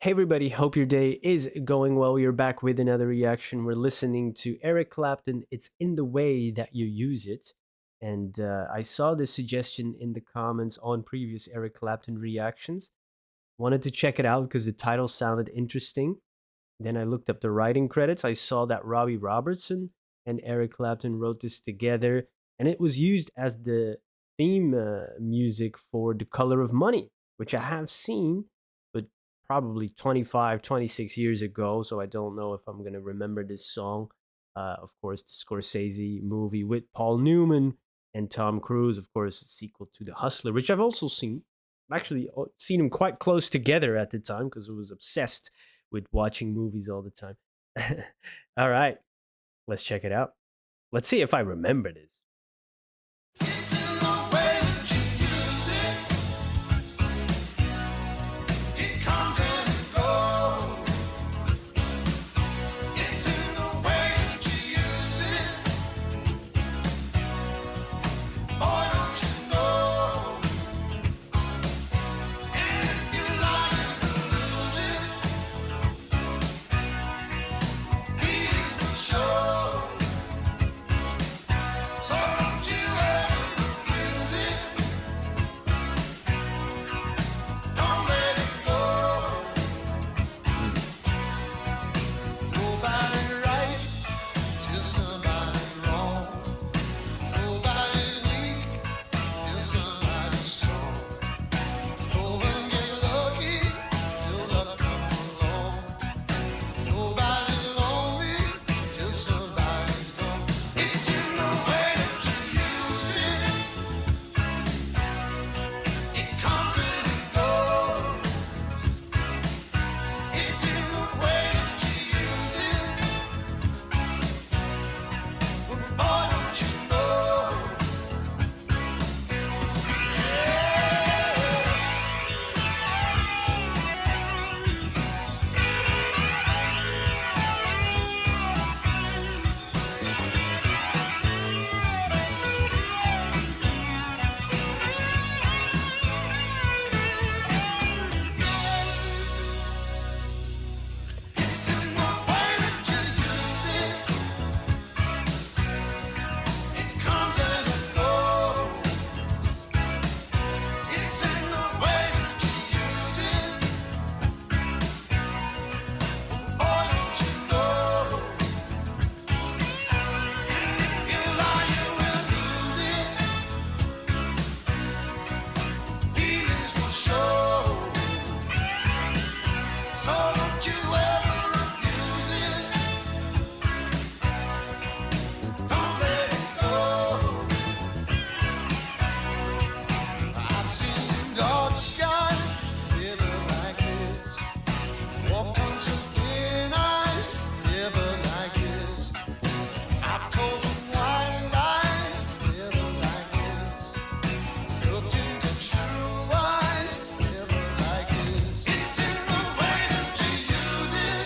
Hey everybody, hope your day is going well. You're back with another reaction. We're listening to Eric Clapton. It's in the way that you use it. And I saw this suggestion in the comments on previous Eric Clapton reactions. Wanted to check it out because the title sounded interesting. Then I looked up the writing credits. I saw that Robbie Robertson and Eric Clapton wrote this together, and it was used as the theme music for The Color of Money, which I have seen, but probably 25, 26 years ago. So I don't know if I'm going to remember this song. Of course, the Scorsese movie with Paul Newman and Tom Cruise, of course, the sequel to The Hustler, which I've also seen. Actually, seen them quite close together at the time because I was obsessed with watching movies all the time. All right, let's check it out. Let's see if I remember this. It's in the way that you use it. It comes and it goes. It's in the way that you use it. Boy, don't you know? And if you lie, you lose it. Feelings will show. So don't you ever lose it. Don't let it go. Nobody right till somebody's wrong. Nobody's weak till somebody's strong. No one gets lucky till luck comes along. Nobody's lonely till somebody's gone. It's in the way that you use it. It comes and it goes. It's in the way that you use it. Well, boy, don't you know? It's in the way that you use it. It comes and it goes. It's in the way that you use it. Boy, don't you know? And if you lie, you will lose it. Feelings will show. So don't you ever abuse it. Don't let it go. I've seen dark skies never like this. Walked on some thin ice never like this. I've told some white lies never like this. Looked into true eyes never like this. It's in the way that you use it.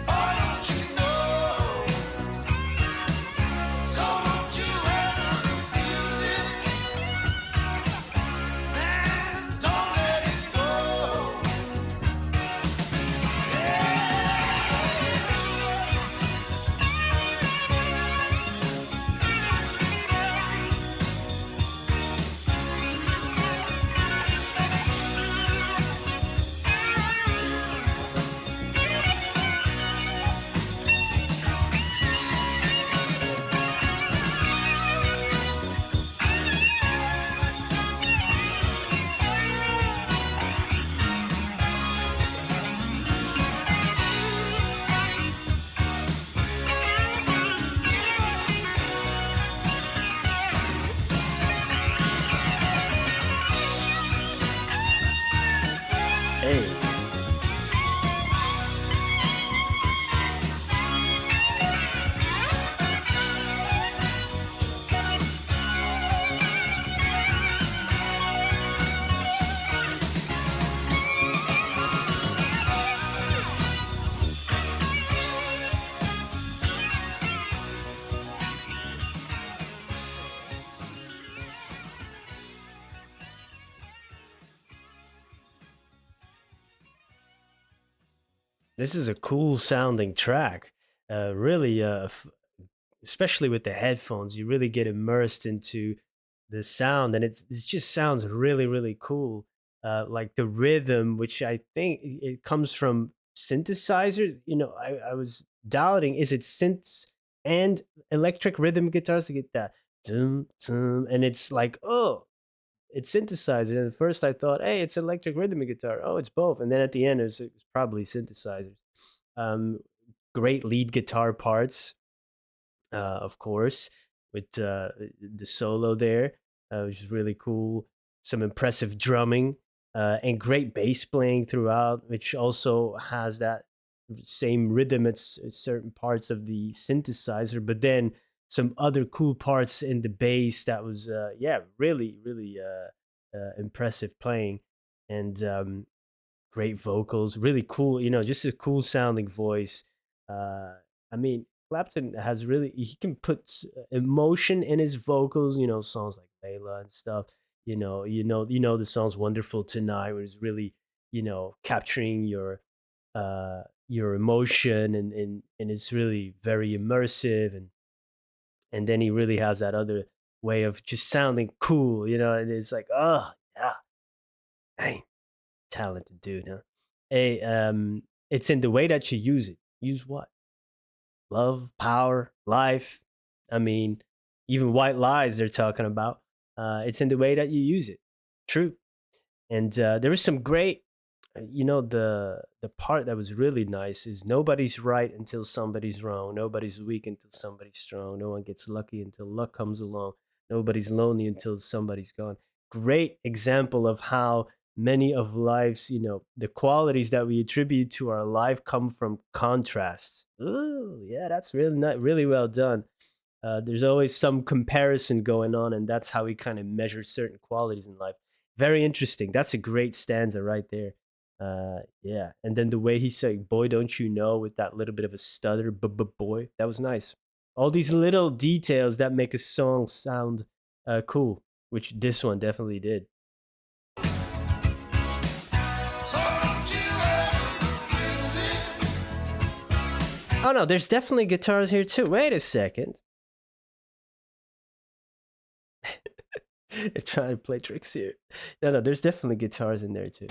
Boy, don't you know? So don't you ever abuse it. Man, don't let it go. Hey, This is a cool sounding track. Really, especially with the headphones, you really get immersed into the sound, and it just sounds really really cool. Like the rhythm, which I think it comes from synthesizers. I was doubting, is it synths and electric rhythm guitars to get that dum, dum, and it's like, oh, it's synthesizer. And at first I thought, hey, it's electric rhythm guitar. Oh, it's both. And then at the end it's probably synthesizers. um Great lead guitar parts, of course, with the solo there, which is really cool. Some impressive drumming, and great bass playing throughout, which also has that same rhythm at certain parts of the synthesizer. But then some other cool parts in the bass that was, yeah, really, really impressive playing. And great vocals, really cool. Just a cool sounding voice. Uh, I mean, Clapton has really, he can put emotion in his vocals. Songs like Layla and stuff. The songs "Wonderful Tonight," where it's really, capturing your emotion, and it's really very immersive. And then he really has that other way of just sounding cool. And it's like, oh yeah, hey, talented dude, huh? Hey, it's in the way that you use it. Use what? Love, power, life. I mean, even white lies they're talking about. It's in the way that you use it. True. And there is some great, the part that was really nice is nobody's right until somebody's wrong. Nobody's weak until somebody's strong. No one gets lucky until luck comes along. Nobody's lonely until somebody's gone. Great example of how many of life's, the qualities that we attribute to our life come from contrasts. Ooh, yeah, that's really not really well done. There's always some comparison going on, and that's how we kind of measure certain qualities in life. Very interesting. That's a great stanza right there. Yeah, and then the way he said "boy, don't you know" with that little bit of a stutter, boy, that was nice. All these little details that make a song sound cool, which this one definitely did. So don't you ever use it. Oh no, there's definitely guitars here too. Wait a second. They're trying to play tricks here. No, no, there's definitely guitars in there too.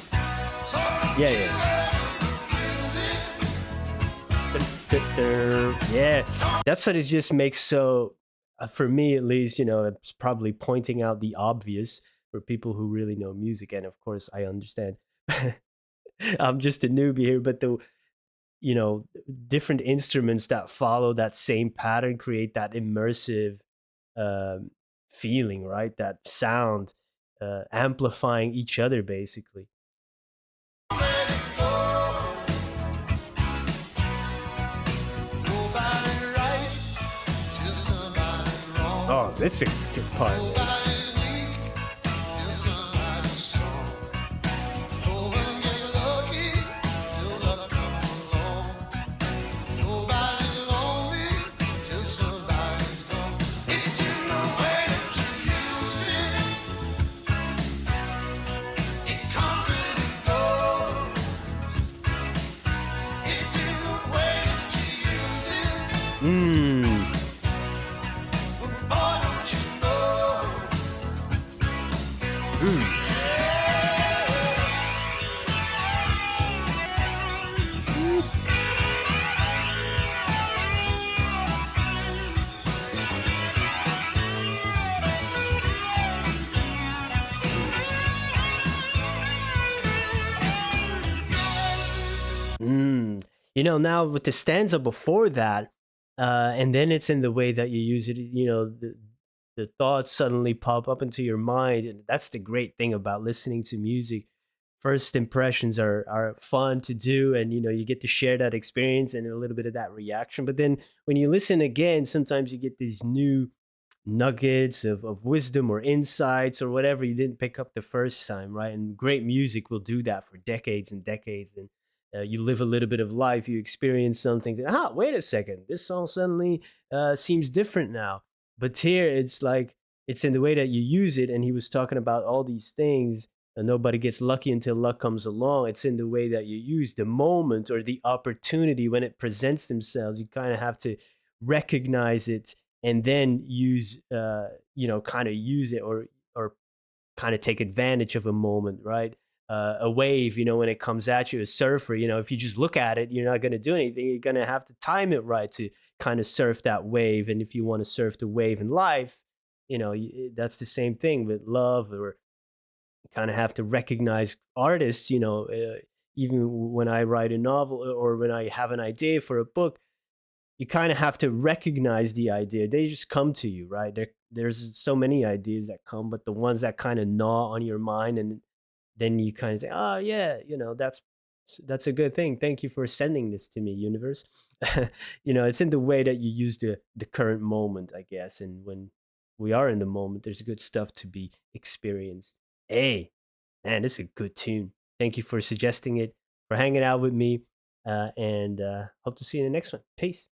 So don't Yeah, you yeah. ever Yeah, that's what it just makes so. For me, at least, it's probably pointing out the obvious for people who really know music, and of course, I understand. I'm just a newbie here, but the you know different instruments that follow that same pattern create that immersive um, feeling, right? That sound, amplifying each other, basically. let it go. Nobody right till somebody's Oh, wrong. this is a good part, man. Nobody's weak till somebody's strong. No one gets lucky till luck comes along. Nobody's lonely till somebody's gone. It's in the way that you use it. It comes and it goes. It's in the way that you use it. Mm. Boy, don't you know? Mm. Mm. Now with the stanza before that, and then it's in the way that you use it. The thoughts suddenly pop up into your mind, and that's the great thing about listening to music. First impressions are fun to do, and you get to share that experience and a little bit of that reaction. But then when you listen again, sometimes you get these new nuggets of wisdom or insights or whatever you didn't pick up the first time, right? And great music will do that for decades and decades. And you live a little bit of life, you experience something that, wait a second, this song suddenly seems different now. But here it's like, it's in the way that you use it. And he was talking about all these things Nobody gets lucky until luck comes along. It's in the way that you use the moment or the opportunity when it presents themselves. You kind of have to recognize it and then use, kind of use it, or kind of take advantage of a moment, right? A wave, when it comes at you, a surfer, if you just look at it, you're not going to do anything. You're going to have to time it right to kind of surf that wave. And if you want to surf the wave in life, that's the same thing with love, or kind of have to recognize artists, even when I write a novel, or when I have an idea for a book, you kind of have to recognize the idea. They just come to you, right? There's so many ideas that come, but the ones that kind of gnaw on your mind, and then you kind of say, "Oh yeah, that's a good thing. Thank you for sending this to me, universe." It's in the way that you use the current moment, I guess. And when we are in the moment, there's good stuff to be experienced. Hey, man, this is a good tune. Thank you for suggesting it, for hanging out with me, and hope to see you in the next one. Peace.